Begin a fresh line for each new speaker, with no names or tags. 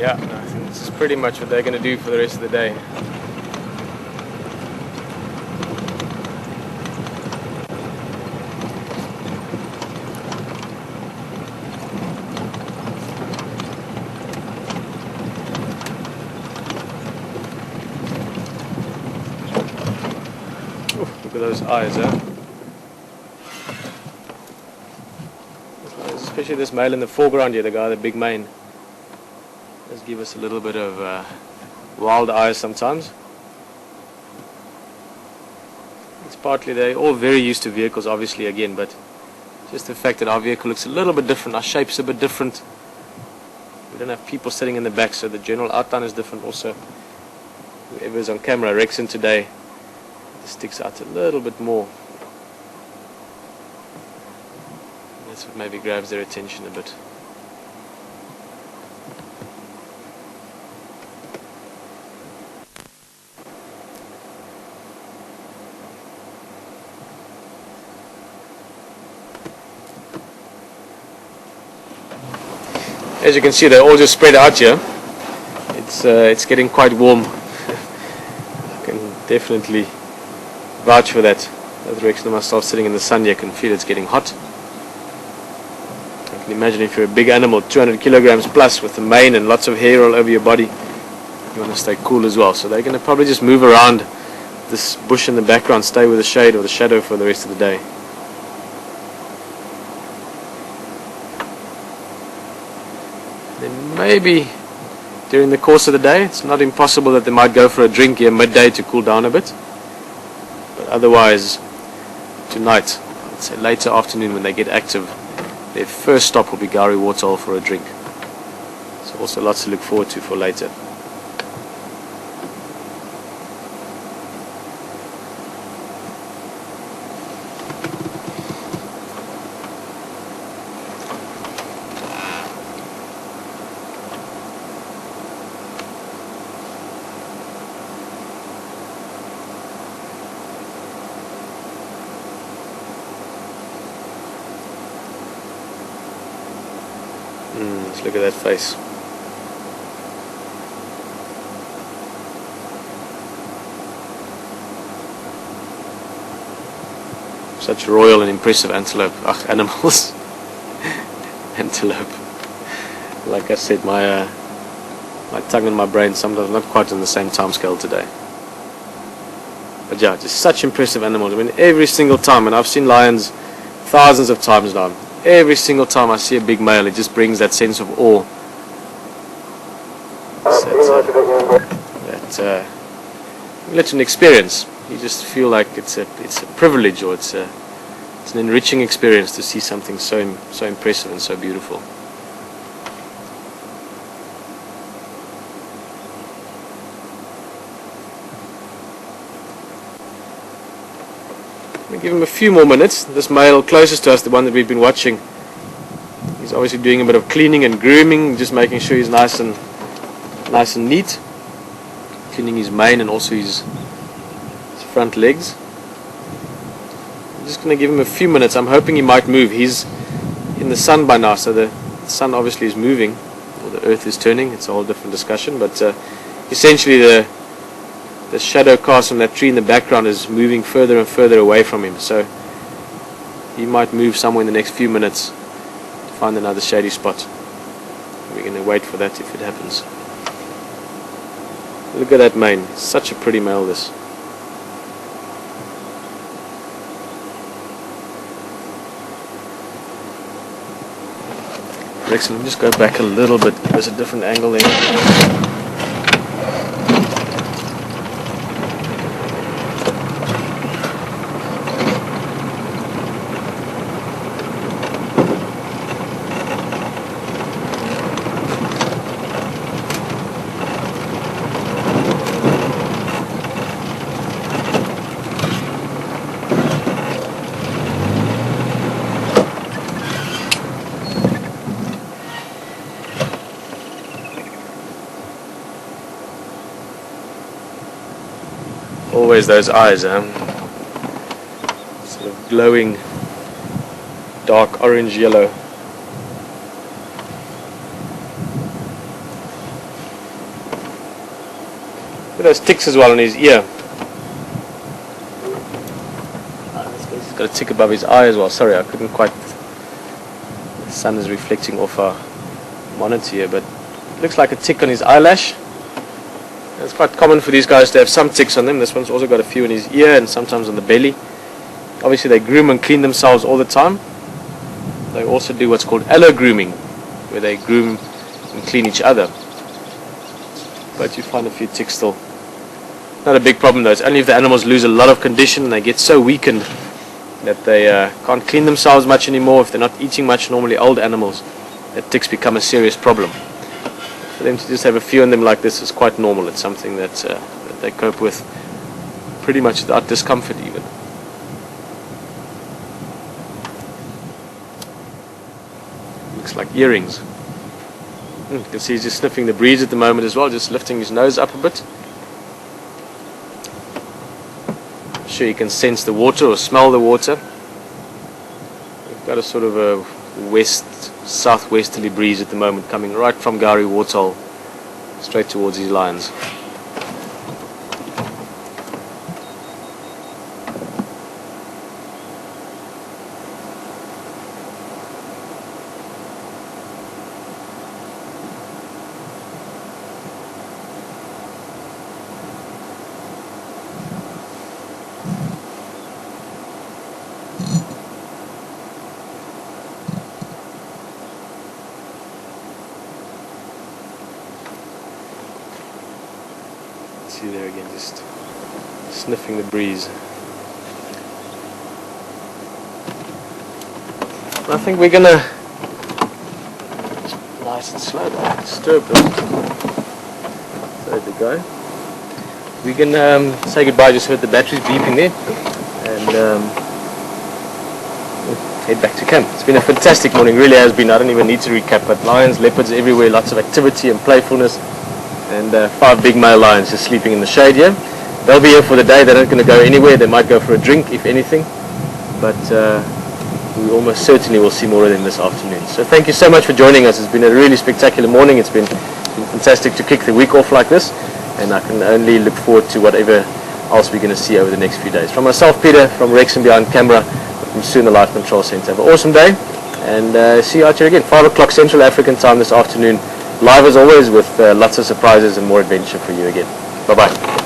Yeah, I think this is pretty much what they're going to do for the rest of the day. Ooh, look at those eyes, huh? Especially this male in the foreground here, the guy with the big mane. Does give us a little bit of wild eyes sometimes. It's partly they're all very used to vehicles, obviously, again, but just the fact that our vehicle looks a little bit different, our shape's a bit different. We don't have people sitting in the back, so the general outline is different also. Whoever's on camera, Rexon today, it sticks out a little bit more. That's what maybe grabs their attention a bit. As you can see, they're all just spread out here. It's getting quite warm. I can definitely vouch for that. As Rex and myself sitting in the sun here, can feel it's getting hot. I can imagine if you're a big animal, 200 kilograms plus, with the mane and lots of hair all over your body, you want to stay cool as well. So they're going to probably just move around this bush in the background, stay with the shade or the shadow for the rest of the day. Then maybe during the course of the day, it's not impossible that they might go for a drink here midday to cool down a bit. But otherwise, tonight, I'd say later afternoon when they get active, their first stop will be Gowrie Waterhole for a drink. So also lots to look forward to for later. Let's look at that face. Such royal and impressive animals. Antelope. Like I said, my tongue and my brain sometimes not quite on the same time scale today. But yeah, just such impressive animals. I mean, every single time, and I've seen lions thousands of times now, every single time I see a big male, it just brings that sense of awe. It's an experience. You just feel like it's a privilege, or it's an enriching experience to see something so impressive and so beautiful. We'll give him a few more minutes. This male closest to us, the one that we've been watching, he's obviously doing a bit of cleaning and grooming, just making sure he's nice and neat, cleaning his mane and also his front legs. I'm just going to give him a few minutes. I'm hoping he might move. He's in the sun by now, so the sun obviously is moving, or the earth is turning. It's a whole different discussion, but essentially the shadow cast from that tree in the background is moving further and further away from him, so he might move somewhere in the next few minutes to find another shady spot. We're going to wait for that if it happens. Look at that mane. Such a pretty male, this. Excellent. Let me just go back a little bit. There's a different angle there. Always those eyes, sort of glowing, dark orange yellow. Look at those ticks as well on his ear. He's got a tick above his eye as well. Sorry, I couldn't quite. The sun is reflecting off our monitor here, but it looks like a tick on his eyelash. It's quite common for these guys to have some ticks on them. This one's also got a few in his ear and sometimes on the belly. Obviously they groom and clean themselves all the time. They also do what's called allo grooming, where they groom and clean each other. But you find a few ticks still. Not a big problem though. It's only if the animals lose a lot of condition and they get so weakened that they can't clean themselves much anymore. If they're not eating much, normally old animals, that ticks become a serious problem. For them to just have a few on them like this is quite normal. It's something that they cope with pretty much without discomfort even. Looks like earrings. You can see he's just sniffing the breeze at the moment as well, just lifting his nose up a bit. I'm sure you can sense the water or smell the water. We've got a sort of a southwesterly breeze at the moment coming right from Gowrie Waterhole straight towards these lions. See there again, just sniffing the breeze. I think we're gonna nice and slow, don't disturb them. There we go. We can say goodbye. Just heard the batteries beeping there, and head back to camp. It's been a fantastic morning, really has been. I don't even need to recap, but lions, leopards everywhere, lots of activity and playfulness. And 5 big male lions just sleeping in the shade here. They'll be here for the day. They're not going to go anywhere. They might go for a drink, if anything. But we almost certainly will see more of them this afternoon. So thank you so much for joining us. It's been a really spectacular morning. It's been fantastic to kick the week off like this. And I can only look forward to whatever else we're going to see over the next few days. From myself, Peter, from Rex and behind camera, from Soon the Life Control Center. Have an awesome day. And see you out here again. 5 o'clock Central African time this afternoon. Live as always with lots of surprises and more adventure for you again. Bye-bye.